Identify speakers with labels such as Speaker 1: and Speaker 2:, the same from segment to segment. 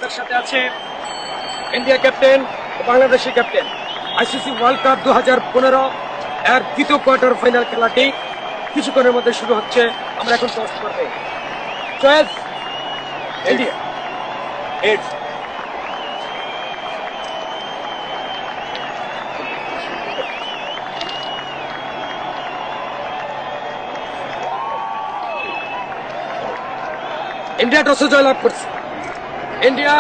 Speaker 1: আমাদের সাথে আছে ইন্ডিয়া ক্যাপ্টেন ও বাংলাদেশের ক্যাপ্টেন। আইসিসি ওয়ার্ল্ড কাপ 2015 এর দ্বিতীয় কোয়ার্টার ফাইনাল খেলাটি কিছুক্ষণের মধ্যে শুরু হচ্ছে। আমরা এখন টস করবে। Choice India. হেডস। ইন্ডিয়া টসে জয়লাভ করছে। ইন্ডিয়া,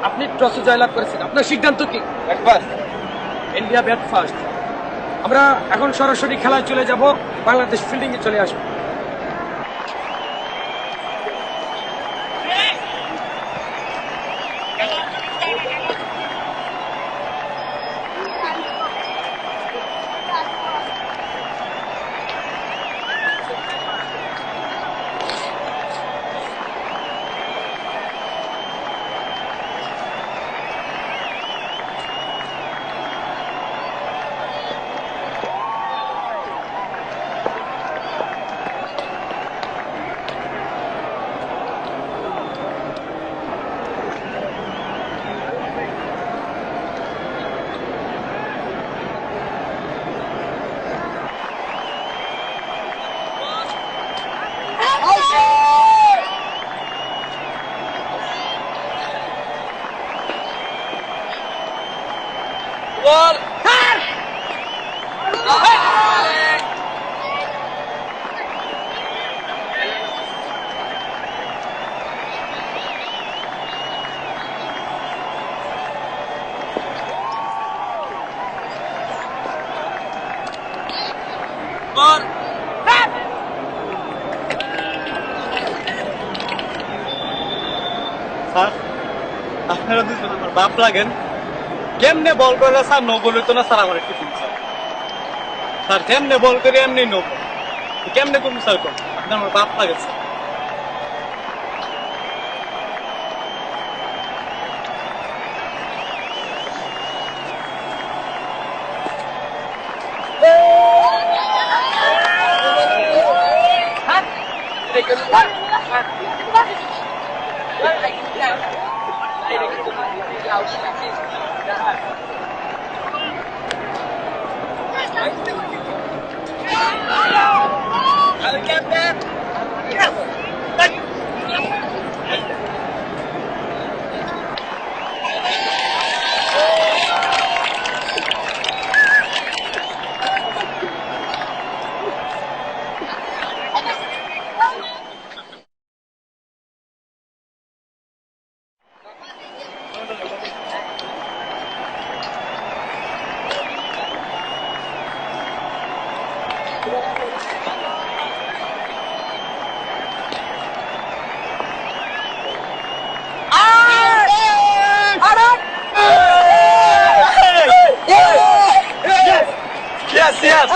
Speaker 1: আপনি টসে জয়লাভ করেছেন, আপনার সিদ্ধান্ত কি? Bat first. India bat first. আমরা এখন সরাসরি খেলায় চলে যাব, বাংলাদেশ ফিল্ডিং এ চলে আসবে।
Speaker 2: স্যার, আপনারা দুজন আমার বাপ লাগেন। কেমনে বল করে স্যার নো বলে তো না স্যার, আমার একটু স্যার স্যার কেমনে বল করে এমনি নো বল কেমনে করুন স্যার? কোন আপনি আমার বাপ লাগেন স্যার। Yes, yes.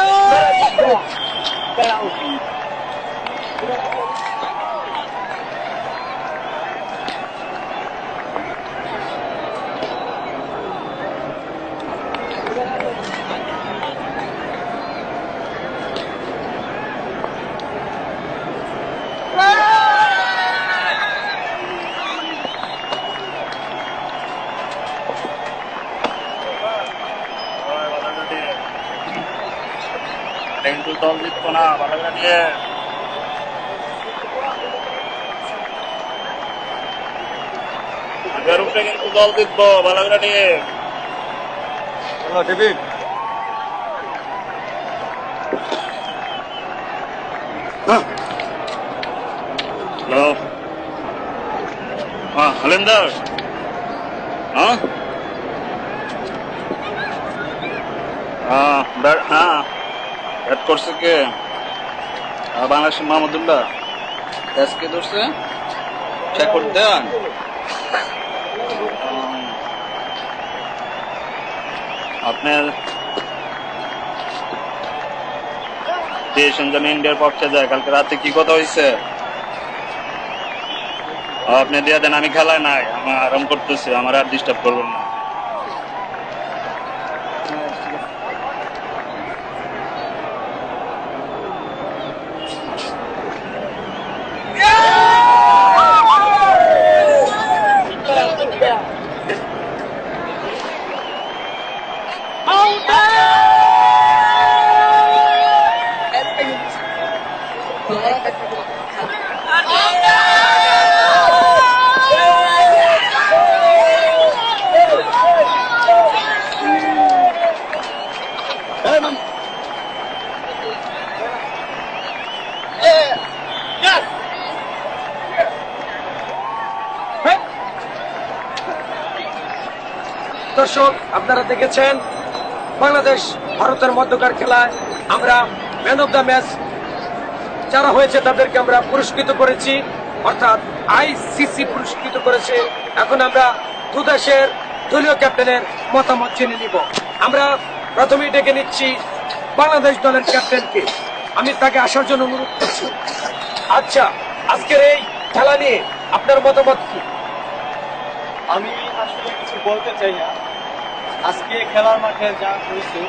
Speaker 3: কিন্তু দল জিতবো না, ভালো করে নিয়ে আগের উপরে কিন্তু দল জিতবো, ভালো করে নিয়ে।
Speaker 2: ডেভিড,
Speaker 3: হ্যালো, হ্যাঁ হলেন্দার, হ্যাঁ হ্যাঁ ব্যাট করছে কে? বাংলাদেশের মাহমুদুল্লাহ। কে ধরছে? চেক করতে দেন। আপনার দেশ যেন ইন্ডিয়ার পক্ষে যায়। কালকে রাতে কি কথা হয়েছে আপনি দিয়ে দেন, আমি খেলায় নাই, আমার আরাম করতেছি, আমার আর ডিস্টার্ব করবেন না।
Speaker 1: দর্শক, আপনারা দেখেছেন বাংলাদেশ ভারতের মধ্যকার খেলায় আমরা ম্যান অফ দ্য ম্যাচ যারা হয়েছে তাদেরকে আমরা পুরস্কৃত করেছি, অর্থাৎ আইসিসি পুরস্কৃত করেছে। এখন আমরা দুদেশের দলীয় ক্যাপ্টেনের মতামত জেনে নিব। আমরা প্রথমেই ডেকে নিচ্ছি বাংলাদেশ দলের ক্যাপ্টেনকে, আমি তাকে আসার জন্য অনুরোধ করছি। আচ্ছা, আজকের এই খেলা নিয়ে আপনার মতামত কি?
Speaker 2: আমি আসলে কিছু বলতে চাই না। আজকে খেলার মাঠে যা হয়েছে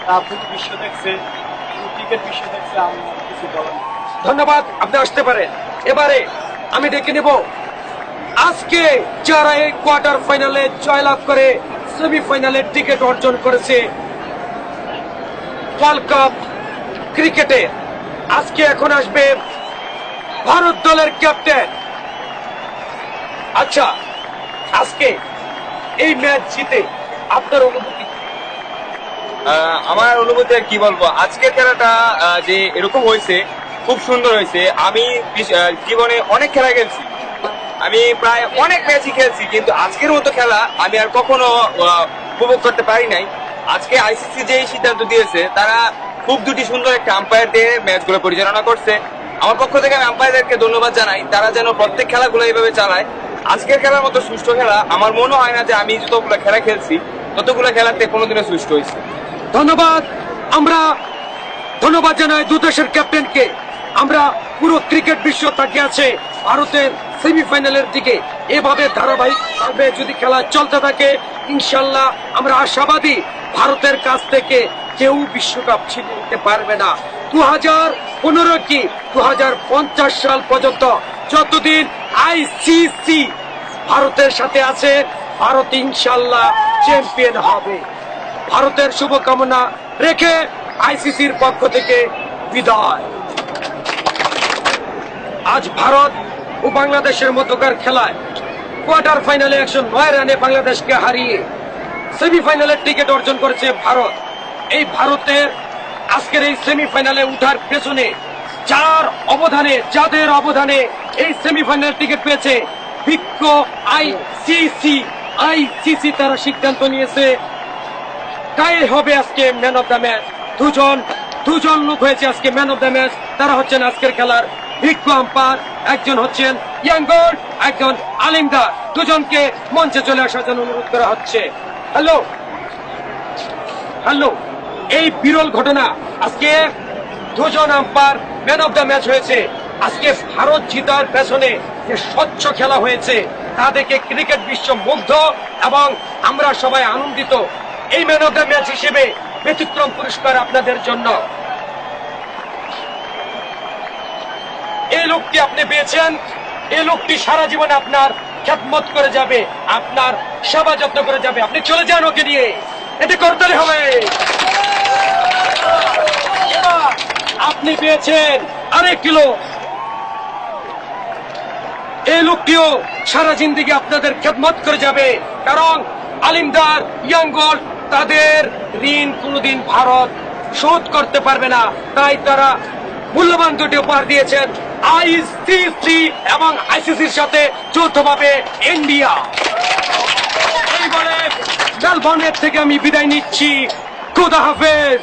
Speaker 2: তা পুরো বিশ্ব দেখছে, পুরো ক্রিকেট বিশ্ব দেখছে, আমি কিছু বলার নেই।
Speaker 1: ধন্যবাদ, আপনি আসতে পারেন। এবারে আমি ডেকে নেব আজকে যারা এই কোয়ার্টার ফাইনালে জয়লাভ করে সেমিফাইনালের টিকিট অর্জন করেছে ওয়ার্ল্ড কাপ ক্রিকেটে। আজকে এখন আসবে ভারত দলের ক্যাপ্টেন। আচ্ছা, আজকে এই ম্যাচ জিতে আপনার অনুভূতি?
Speaker 4: আমার অনুভূতি আর কি বলবো, আজকের খেলাটা যে এরকম হয়েছে খুব সুন্দর হয়েছে। আমি জীবনে অনেক খেলা খেলছি, আমি প্রায় অনেক ম্যাচই খেলছি, কিন্তু আজকের মতো খেলা আমি আর কখনো উপভোগ করতে পারি নাই। আজকে আইসিসি যে সিদ্ধান্ত দিয়েছে, তারা খুব দুটি সুন্দর একটা আম্পায়ার দিয়ে ম্যাচগুলো পরিচালনা করছে। আমার পক্ষ থেকে আমি আম্পায়ারদেরকে ধন্যবাদ জানাই, তারা যেন প্রত্যেক খেলাগুলো এইভাবে চালায়। আজকের খেলার মতো সুষ্ঠু খেলা আমার মনে হয় না যে আমি যতগুলো খেলা খেলছি ততগুলো খেলাতে কোনোদিনও সুষ্ঠু হয়েছে।
Speaker 1: ধন্যবাদ। আমরা ধন্যবাদ জানাই দু দেশের ক্যাপ্টেনকে। আমরা পুরো ক্রিকেট বিশ্ব তাকিয়ে আছে ভারতের সেমিফাইনালের দিকে। এভাবে ধারাবাহিকভাবে যদি খেলা চলতে থাকে, ইনশাল্লাহ আমরা আশাবাদী ভারতের কাছ থেকে কেউ বিশ্বকাপ ছিনিয়ে নিতে পারবে না। 2015 কি 2050 সাল পর্যন্ত যতদিন আইসিসি ভারতের সাথে আছে, ভারত ইনশাল্লাহ চ্যাম্পিয়ন হবে। ভারতের শুভকামনা রেখে আইসিসির পক্ষ থেকে বিদায়। আজ ভারত ও বাংলাদেশের মধ্যকার খেলায় কোয়ার্টার ফাইনালে 109 রানে বাংলাদেশকে হারিয়ে সেমিফাইনালের টিকিট অর্জন করেছে ভারত। এই ভারতের আজকের এই সেমিফাইনালে উঠার পেছনে যাদের অবদানে এই সেমিফাইনাল টিকিট পেয়েছে বিজ্ঞ আইসিসি তারা সিদ্ধান্ত নিয়েছে তাই হবে আজকে ম্যান অফ দ্য ম্যাচ। দুজন লোক হয়েছে আজকে ম্যান অফ দ্য ম্যাচ। তারা হচ্ছেন আজকের খেলার বিজ্ঞ আম্পায়ার, একজন হচ্ছেন ইয়াঙ্গল, একজন আলিমদার। দুজনকে মঞ্চে চলে আসার জন্য অনুরোধ করা হচ্ছে। হ্যালো, এই বিরল ঘটনা, আজকে দুজন umpire man of the match হয়েছে। আজকে ভারত জিতার পেছনে যে স্বচ্ছ খেলা হয়েছে তা দেখে ক্রিকেট বিশ্ব মুগ্ধ এবং আমরা সবাই আনন্দিত। এই ম্যান অফ দ্য ম্যাচ হিসেবে ব্যতিক্রম পুরস্কার আপনাদের জন্য। এই লোকটি আপনি পেয়েছেন, এই লোকটি সারা জীবন আপনার খেদমত করে যাবে, আপনার সেবা যত্ন করে যাবে। আপনি চলে যান ওকে নিয়ে, এটা করতে হবে। এবার আপনি পেয়েছেন আরেক কিলো। এই লোকটিও সারা জিন্দেগি আপনাদের খেদমত করে যাবে, কারণ আলিমদার, ইয়াঙ্গল তাদের ঋণ কোনোদিন ভারত শোধ করতে পারবে না। তাই তারা মূল্যবান দুটি উপহার দিয়েছেন আইসিসি এবং আইসিসির সাথে যৌথভাবে ইন্ডিয়া। এই বলে মেলবোর্নের থেকে আমি বিদায় নিচ্ছি। খুদা হাফেজ।